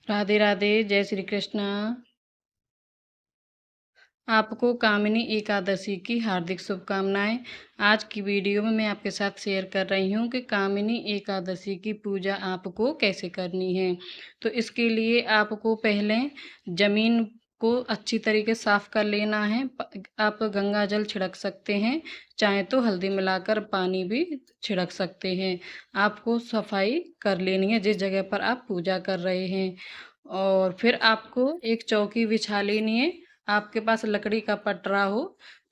राधे राधे, जय श्री कृष्ण। आपको कामिनी एकादशी की हार्दिक शुभकामनाएं। आज की वीडियो में मैं आपके साथ शेयर कर रही हूं कि कामिनी एकादशी की पूजा आपको कैसे करनी है। तो इसके लिए आपको पहले ज़मीन को अच्छी तरीके साफ़ कर लेना है। आप गंगा जल छिड़क सकते हैं, चाहे तो हल्दी मिलाकर पानी भी छिड़क सकते हैं। आपको सफाई कर लेनी है जिस जगह पर आप पूजा कर रहे हैं। और फिर आपको एक चौकी बिछा लेनी है। आपके पास लकड़ी का पटरा हो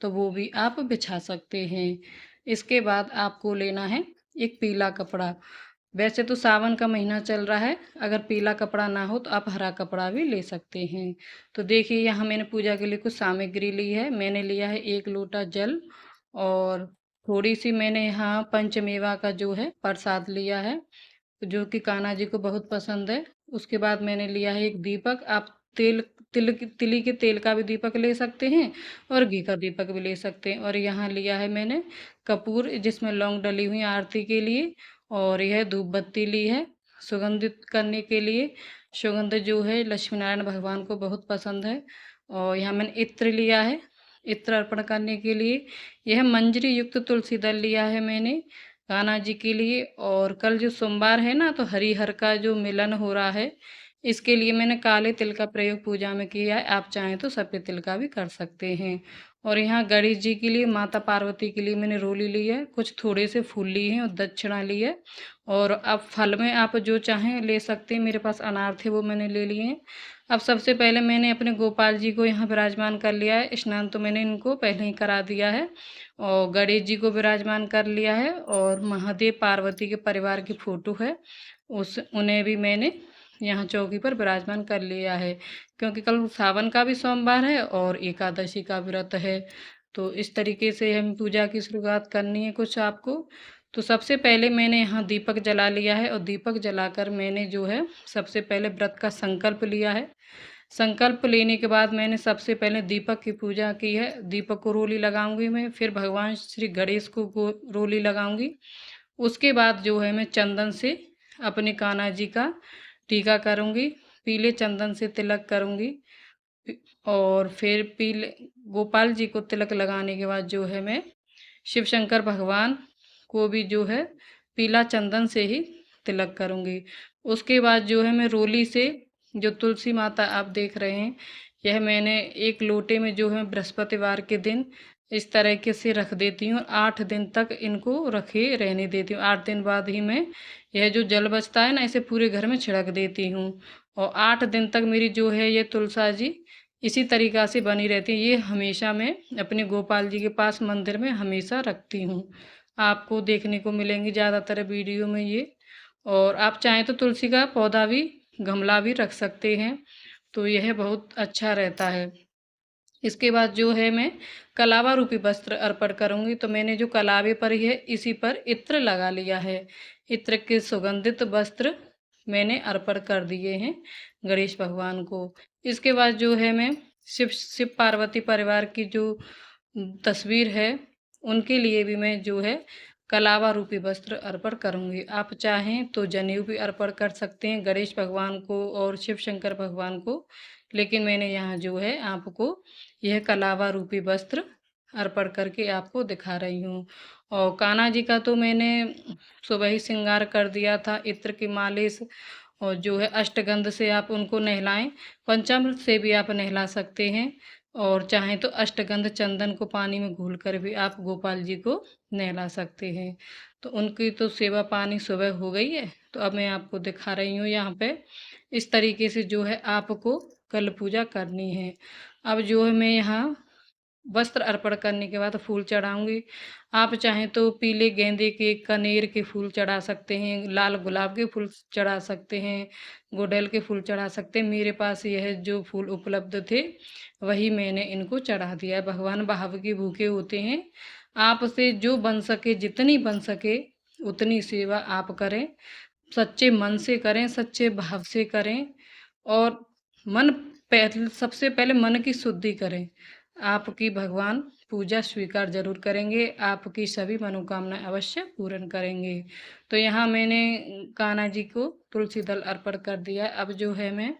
तो वो भी आप बिछा सकते हैं। इसके बाद आपको लेना है एक पीला कपड़ा। वैसे तो सावन का महीना चल रहा है, अगर पीला कपड़ा ना हो तो आप हरा कपड़ा भी ले सकते हैं। तो देखिए, यहाँ मैंने पूजा के लिए कुछ सामग्री ली है। मैंने लिया है 1 लोटा जल, और थोड़ी सी मैंने यहाँ पंचमेवा का जो है प्रसाद लिया है, जो कि कान्हा जी को बहुत पसंद है। उसके बाद मैंने लिया है एक दीपक। आप तिली के तेल का भी दीपक ले सकते हैं और घी का दीपक भी ले सकते हैं। और यहाँ लिया है मैंने कपूर, जिसमें लौंग डली हुई आरती के लिए। और यह धूप बत्ती ली है सुगंधित करने के लिए। सुगंध जो है लक्ष्मी नारायण भगवान को बहुत पसंद है। और यहाँ मैंने इत्र लिया है, इत्र अर्पण करने के लिए। यह मंजरी युक्त तुलसी दल लिया है मैंने कान्हा जी के लिए। और कल जो सोमवार है ना, तो हरिहर का जो मिलन हो रहा है, इसके लिए मैंने काले तिल का प्रयोग पूजा में किया है। आप चाहें तो सफ़ेद तिल का भी कर सकते हैं। और यहाँ गणेश जी के लिए, माता पार्वती के लिए मैंने रोली ली है, कुछ थोड़े से फूल लिए हैं और दक्षिणा ली है। और अब फल में आप जो चाहें ले सकते हैं। मेरे पास अनार थे, वो मैंने ले लिए हैं। अब सबसे पहले मैंने अपने गोपाल जी को यहाँ विराजमान कर लिया है। स्नान तो मैंने इनको पहले ही करा दिया है। और गणेश जी को विराजमान कर लिया है। और महादेव पार्वती के परिवार की फ़ोटो है, उस उन्हें भी मैंने यहाँ चौकी पर विराजमान कर लिया है। क्योंकि कल सावन का भी सोमवार है और एकादशी का व्रत है। तो इस तरीके से हम पूजा की शुरुआत करनी है कुछ आपको। तो सबसे पहले मैंने यहाँ दीपक जला लिया है, और दीपक जलाकर मैंने जो है सबसे पहले व्रत का संकल्प लिया है। संकल्प लेने के बाद मैंने सबसे पहले दीपक की पूजा की है। दीपक को रोली लगाऊंगी मैं, फिर भगवान श्री गणेश को रोली लगाऊंगी। उसके बाद जो है मैं चंदन से अपने कान्हा जी का टीका करूंगी, पीले चंदन से तिलक करूंगी। और फिर पीले गोपाल जी को तिलक लगाने के बाद जो है मैं शिव शंकर भगवान को भी जो है पीला चंदन से ही तिलक करूंगी। उसके बाद जो है मैं रोली से जो तुलसी माता आप देख रहे हैं, यह मैंने एक लोटे में जो है बृहस्पतिवार के दिन इस तरीके से रख देती हूँ। 8 दिन तक इनको रखे रहने देती हूँ। 8 दिन बाद ही मैं यह जो जल बचता है ना, इसे पूरे घर में छिड़क देती हूँ। और 8 दिन तक मेरी जो है ये तुलसा जी इसी तरीक़ा से बनी रहती है। ये हमेशा मैं अपने गोपाल जी के पास मंदिर में हमेशा रखती हूँ। आपको देखने को मिलेंगी ज़्यादातर वीडियो में ये। और आप चाहें तो तुलसी का पौधा भी, गमला भी रख सकते हैं, तो यह बहुत अच्छा रहता है। इसके बाद जो है मैं कलावा रूपी वस्त्र अर्पण करूंगी। तो मैंने जो कलावे पर ही है, इसी पर इत्र लगा लिया है। इत्र के सुगंधित वस्त्र मैंने अर्पण कर दिए हैं गणेश भगवान को। इसके बाद जो है मैं शिव शिव पार्वती परिवार की जो तस्वीर है, उनके लिए भी मैं जो है कलावा रूपी वस्त्र अर्पण करूंगी। आप चाहें तो जनेऊ भी अर्पण कर सकते हैं गणेश भगवान को और शिव शंकर भगवान को। लेकिन मैंने यहाँ जो है आपको यह कलावा रूपी वस्त्र अर्पण करके आपको दिखा रही हूँ। और कान्हा जी का तो मैंने सुबह ही श्रृंगार कर दिया था इत्र की मालिश। और जो है अष्टगंध से आप उनको नहलाएं, पंचामृत से भी आप नहला सकते हैं। और चाहें तो अष्टगंध चंदन को पानी में घोल कर भी आप गोपाल जी को नहला सकते हैं। तो उनकी तो सेवा पानी सुबह हो गई है। तो अब मैं आपको दिखा रही हूँ यहाँ पे इस तरीके से जो है आपको कल पूजा करनी है। अब जो है मैं यहाँ वस्त्र अर्पण करने के बाद फूल चढ़ाऊंगी। आप चाहें तो पीले गेंदे के, कनेर के फूल चढ़ा सकते हैं, लाल गुलाब के फूल चढ़ा सकते हैं, गुड़हल के फूल चढ़ा सकते हैं। मेरे पास यह जो फूल उपलब्ध थे, वही मैंने इनको चढ़ा दिया है। भगवान भाव के भूखे होते हैं। आपसे जो बन सके, जितनी बन सके उतनी सेवा आप करें। सच्चे मन से करें, सच्चे भाव से करें। और मन पहले, सबसे पहले मन की शुद्धि करें, आपकी भगवान पूजा स्वीकार जरूर करेंगे, आपकी सभी मनोकामनाएं अवश्य पूर्ण करेंगे। तो यहाँ मैंने कान्हा जी को तुलसी दल अर्पण कर दिया है। अब जो है मैं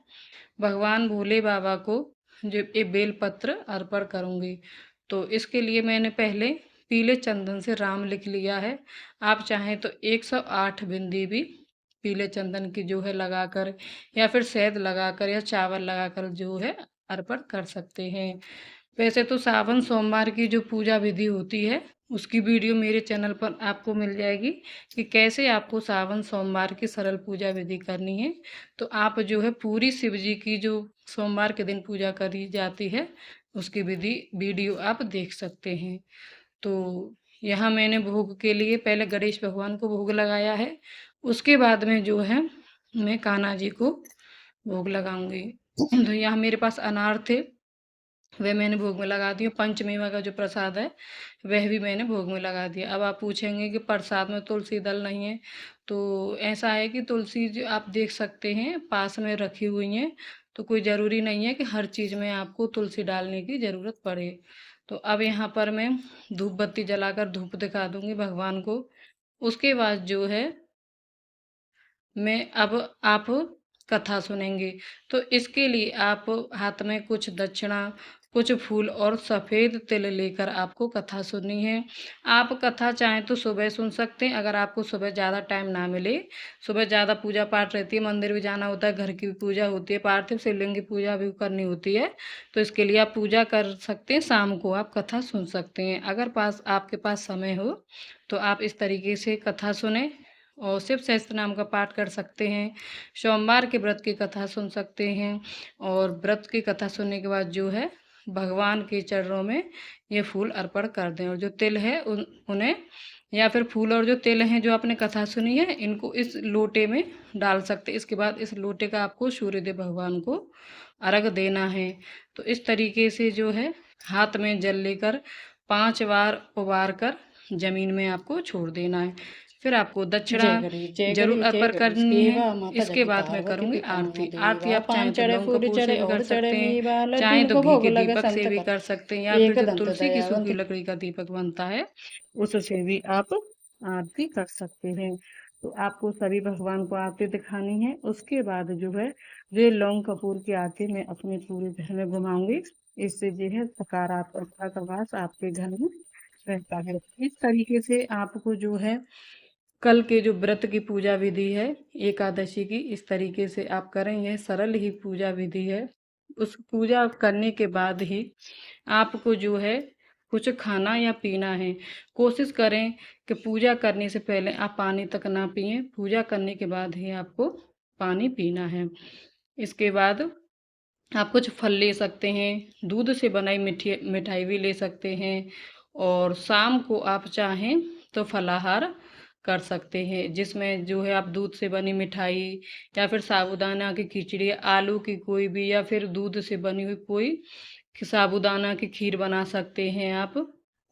भगवान भोले बाबा को जो ये बेलपत्र अर्पण करूँगी। तो इसके लिए मैंने पहले पीले चंदन से राम लिख लिया है। आप चाहें तो 108 बिंदी भी पीले चंदन की जो है लगाकर या फिर शहद लगाकर या चावल लगाकर जो है अर्पण कर सकते हैं। वैसे तो सावन सोमवार की जो पूजा विधि होती है उसकी वीडियो मेरे चैनल पर आपको मिल जाएगी कि कैसे आपको सावन सोमवार की सरल पूजा विधि करनी है। तो आप जो है पूरी शिव जी की जो सोमवार के दिन पूजा करी जाती है उसकी विधि वीडियो आप देख सकते हैं। तो यहाँ मैंने भोग के लिए पहले गणेश भगवान को भोग लगाया है, उसके बाद में जो है मैं कान्हा जी को भोग लगाऊंगी। तो यहाँ मेरे पास अनार थे, वह मैंने भोग में लगा दिया। पंचमेवा का जो प्रसाद है वह भी मैंने भोग में लगा दिया। अब आप पूछेंगे कि प्रसाद में तुलसी दल नहीं है, तो ऐसा है कि तुलसी जो आप देख सकते हैं पास में रखी हुई हैं, तो कोई ज़रूरी नहीं है कि हर चीज़ में आपको तुलसी डालने की ज़रूरत पड़े। तो अब यहाँ पर मैं धूप बत्ती जलाकर धूप दिखा दूंगी भगवान को। उसके बाद जो है मैं अब आप कथा सुनेंगे। तो इसके लिए आप हाथ में कुछ दक्षिणा, कुछ फूल और सफ़ेद तिल लेकर आपको कथा सुननी है। आप कथा चाहें तो सुबह सुन सकते हैं, अगर आपको सुबह ज़्यादा टाइम ना मिले, सुबह ज़्यादा पूजा पाठ रहती है, मंदिर भी जाना होता है, घर की भी पूजा होती है, पार्थिव शिवलिंग की पूजा भी करनी होती है, तो इसके लिए आप पूजा कर सकते हैं। शाम को आप कथा सुन सकते हैं। अगर आपके पास समय हो तो आप इस तरीके से कथा सुने और शिव सहस्त्र नाम का पाठ कर सकते हैं। सोमवार के व्रत की कथा सुन सकते हैं और व्रत की कथा सुनने के बाद जो है भगवान के चरणों में ये फूल अर्पण कर दें। और जो तिल है उन्हें या फिर फूल और जो तिल हैं जो आपने कथा सुनी है इनको इस लोटे में डाल सकते हैं। इसके बाद इस लोटे का आपको सूर्यदेव भगवान को अर्घ देना है। तो इस तरीके से जो है हाथ में जल लेकर 5 बार उबार कर जमीन में आपको छोड़ देना है। फिर आपको दक्षिणा जरूर अर्पण करनी है। इसके बाद मैं करूंगी आरती। आरती आप चाहें तो लौंग कपूर से भी कर सकते हैं, चाहें तो घी के दीपक से भी कर सकते हैं, या फिर जो तुलसी की सूखी लकड़ी का दीपक बनता है उससे भी आप आरती कर सकते हैं। तो आपको सभी भगवान को आरती दिखानी है। उसके बाद जो है ये लौंग कपूर की आरती मैं अपने पूरे घर में घुमाऊंगी। इससे जो है सकारात्मकता का वास आपके घर में रहता है। इस तरीके से आपको जो है कल के जो व्रत की पूजा विधि है एकादशी की, इस तरीके से आप करें। यह सरल ही पूजा विधि है। उस पूजा करने के बाद ही आपको जो है कुछ खाना या पीना है। कोशिश करें कि पूजा करने से पहले आप पानी तक ना पिएं, पूजा करने के बाद ही आपको पानी पीना है। इसके बाद आप कुछ फल ले सकते हैं, दूध से बनाई मिठाई भी ले सकते हैं, और शाम को आप चाहें तो फलाहार कर सकते हैं, जिसमें जो है आप दूध से बनी मिठाई या फिर साबूदाना की खिचड़ी, आलू की कोई भी, या फिर दूध से बनी हुई कोई साबूदाना की खीर बना सकते हैं। आप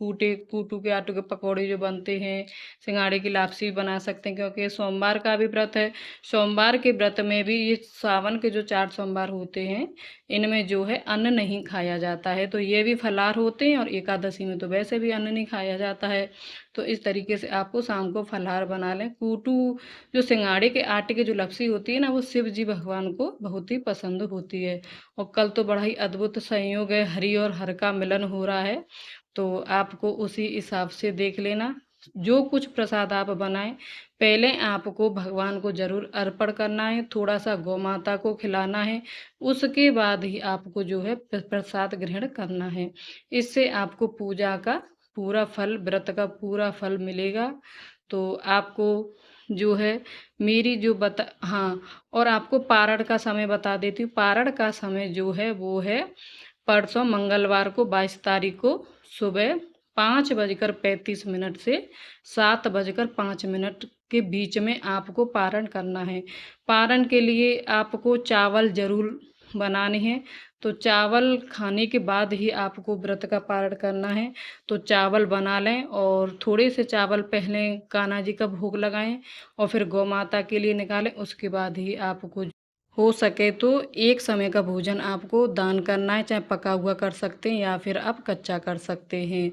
कूटू के आटू के पकौड़े जो बनते हैं, सिंगाड़े की लापसी भी बना सकते हैं, क्योंकि सोमवार का भी व्रत है। सोमवार के व्रत में भी ये सावन के जो 4 सोमवार होते हैं इनमें जो है अन्न नहीं खाया जाता है, तो ये भी फलाहार होते हैं। और एकादशी में तो वैसे भी अन्न नहीं खाया जाता है। तो इस तरीके से आपको शाम को फलाहार बना लें। कूटू जो सिंगाड़े के आटे की जो लपसी होती है ना, वो शिव जी भगवान को बहुत ही पसंद होती है। और कल तो बड़ा ही अद्भुत संयोग है, हरि और हर का मिलन हो रहा है, तो आपको उसी हिसाब से देख लेना। जो कुछ प्रसाद आप बनाएं पहले आपको भगवान को जरूर अर्पण करना है, थोड़ा सा गौ माता को खिलाना है, उसके बाद ही आपको जो है प्रसाद ग्रहण करना है। इससे आपको पूजा का पूरा फल, व्रत का पूरा फल मिलेगा। तो आपको जो है मेरी जो हाँ, और आपको पारण का समय बता देती हूँ। पारण का समय जो है वो है परसों मंगलवार को 22 तारीख को सुबह 5:35 से 7:05 के बीच में आपको पारण करना है। पारण के लिए आपको चावल जरूर बनाने हैं। तो चावल खाने के बाद ही आपको व्रत का पारण करना है। तो चावल बना लें और थोड़े से चावल पहले कान्हा जी का भोग लगाएं और फिर गौ माता के लिए निकालें। उसके बाद ही आपको हो सके तो एक समय का भोजन आपको दान करना है, चाहे पका हुआ कर सकते हैं या फिर आप कच्चा कर सकते हैं।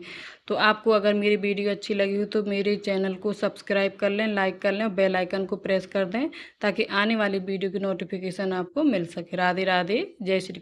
तो आपको अगर मेरी वीडियो अच्छी लगी हो तो मेरे चैनल को सब्सक्राइब कर लें, लाइक कर लें और बेल आइकन को प्रेस कर दें ताकि आने वाली वीडियो की नोटिफिकेशन आपको मिल सके। राधे राधे, जय श्री